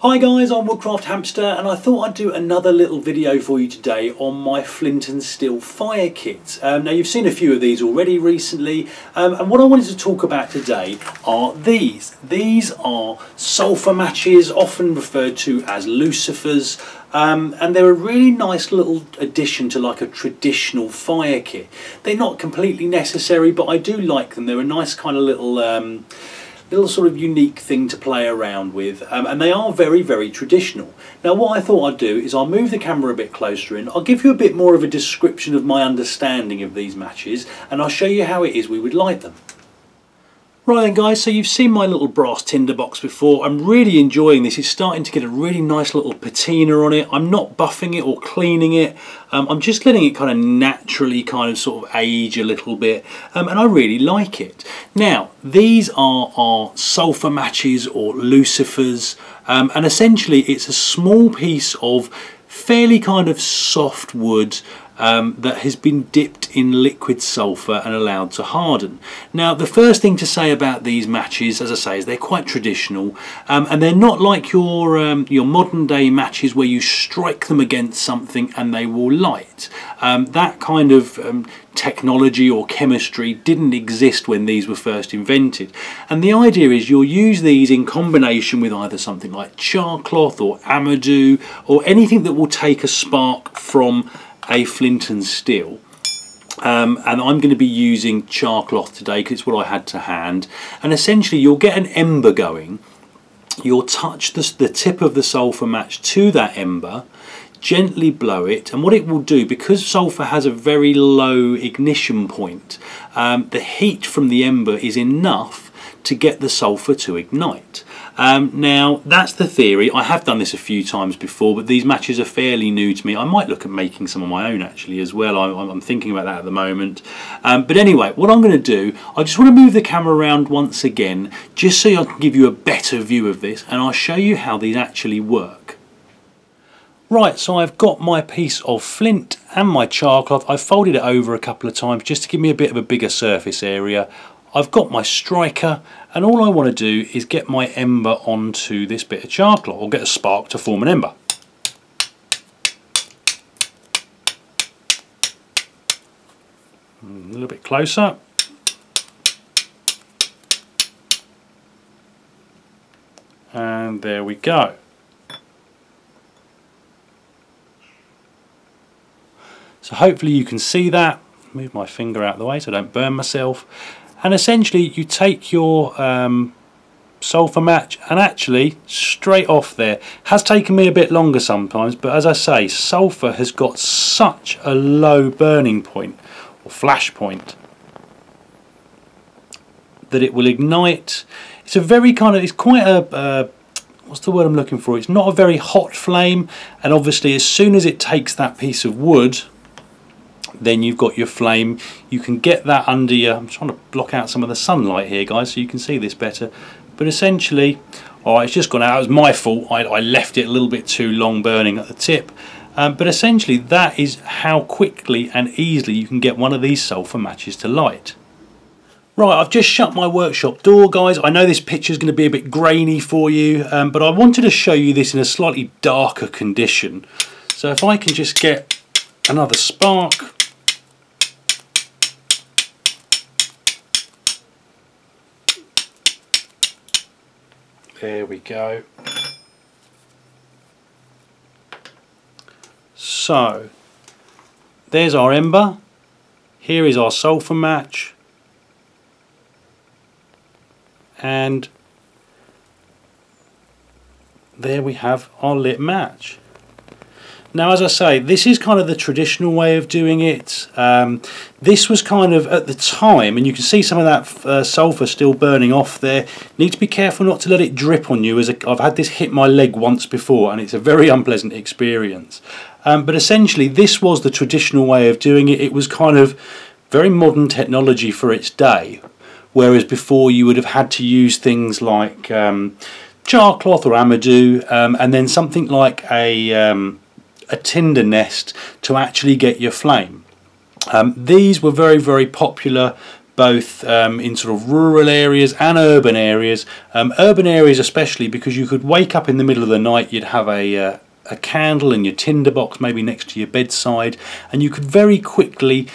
Hi guys, I'm Woodcraft Hamster and I thought I'd do another little video for you today on my flint and steel fire kit. Now you've seen a few of these already recently and what I wanted to talk about today are these. These are sulphur matches, often referred to as Lucifers, and they're a really nice little addition to like a traditional fire kit. They're not completely necessary, but I do like them. They're a nice kind of little sort of unique thing to play around with, and they are very traditional. Now what I thought I'd do is I'll move the camera a bit closer in, I'll give you a bit more of a description of my understanding of these matches, and I'll show you how it is we would light them. Right then guys, so you've seen my little brass tinderbox before. I'm really enjoying this. It's starting to get a really nice little patina on it. I'm not buffing it or cleaning it. I'm just letting it kind of naturally kind of sort of age a little bit, and I really like it. Now these are our sulphur matches or Lucifers, and essentially it's a small piece of fairly kind of soft wood that has been dipped in liquid sulphur and allowed to harden. Now the first thing to say about these matches, as I say, is they're quite traditional, and they're not like your modern day matches where you strike them against something and they will light. That kind of technology or chemistry didn't exist when these were first invented, and the idea is you'll use these in combination with either something like char cloth or amadou or anything that will take a spark from a flint and steel, and I'm going to be using char cloth today because it's what I had to hand. And essentially you'll get an ember going, you'll touch the tip of the sulphur match to that ember, gently blow it, and what it will do, because sulphur has a very low ignition point, the heat from the ember is enough to get the sulphur to ignite. Now that's the theory. I have done this a few times before, but these matches are fairly new to me. I might look at making some of my own actually as well. I'm thinking about that at the moment. But anyway, what I'm going to do, I just want to move the camera around once again just so I can give you a better view of this, and I'll show you how these actually work. Right, so I've got my piece of flint and my char cloth. I've folded it over a couple of times just to give me a bit of a bigger surface area. I've got my striker, and all I want to do is get my ember onto this bit of char cloth, or get a spark to form an ember. A little bit closer. And there we go. So hopefully you can see that. Move my finger out of the way so I don't burn myself. And essentially you take your sulphur match, and actually straight off there, has taken me a bit longer sometimes, but as I say, sulphur has got such a low burning point or flash point that it will ignite. It's a very kind of, it's quite a what's the word I'm looking for, it's not a very hot flame, and obviously as soon as it takes that piece of wood, then you've got your flame. You can get that under your, I'm trying to block out some of the sunlight here guys so you can see this better, but essentially, oh, it's just gone out. It was my fault, I left it a little bit too long burning at the tip, but essentially that is how quickly and easily you can get one of these sulphur matches to light. Right, I've just shut my workshop door guys. I know this picture is going to be a bit grainy for you, but I wanted to show you this in a slightly darker condition. So if I can just get another spark. There we go. So there's our ember, here is our sulphur match, and there we have our lit match. Now as I say, this is kind of the traditional way of doing it. This was kind of at the time, and you can see some of that sulphur still burning off there. Need to be careful not to let it drip on you, as I've had this hit my leg once before and it's a very unpleasant experience. But essentially this was the traditional way of doing it. It was kind of very modern technology for its day, whereas before you would have had to use things like char cloth or amadou, and then something like a tinder nest to actually get your flame. These were very popular both in sort of rural areas and urban areas. Urban areas especially, because you could wake up in the middle of the night, you'd have a candle in your tinderbox maybe next to your bedside, and you could very quickly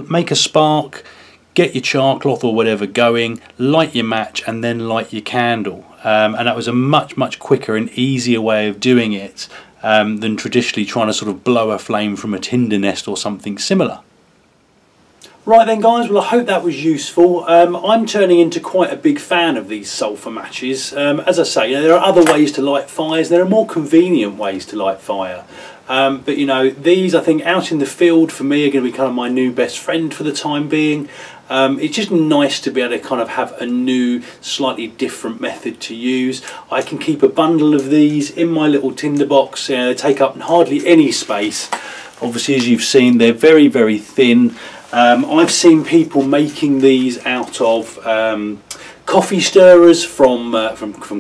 make a spark, get your char cloth or whatever going, light your match, and then light your candle. And that was a much quicker and easier way of doing it than traditionally trying to sort of blow a flame from a tinder nest or something similar. Right then guys, well I hope that was useful. I'm turning into quite a big fan of these sulphur matches. As I say, there are other ways to light fires, there are more convenient ways to light fire. But you know, these I think out in the field for me are going to be kind of my new best friend for the time being. It's just nice to be able to kind of have a new, slightly different method to use. I can keep a bundle of these in my little tinderbox. They take up hardly any space. Obviously, as you've seen, they're very thin. I've seen people making these out of coffee stirrers from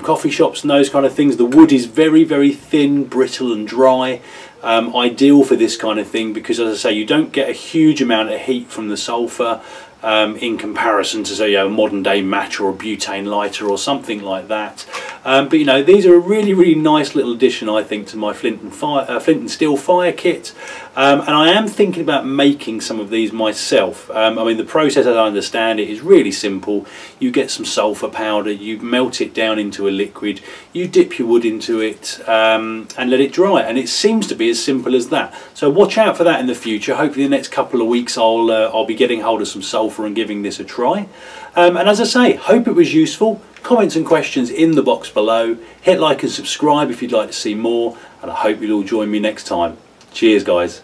coffee shops and those kind of things. The wood is very thin, brittle and dry. Ideal for this kind of thing because, as I say, you don't get a huge amount of heat from the sulphur in comparison to, say, a modern day match or a butane lighter or something like that. But you know, these are a really nice little addition, I think, to my flint and steel fire kit. And I am thinking about making some of these myself. I mean, the process, as I understand it, is really simple. You get some sulphur powder, you melt it down into a liquid, you dip your wood into it and let it dry, and it seems to be as simple as that. So watch out for that in the future. Hopefully the next couple of weeks I'll be getting hold of some sulphur and giving this a try. And as I say, hope it was useful. Comments and questions in the box below. Hit like and subscribe if you'd like to see more, and I hope you'll all join me next time. Cheers guys.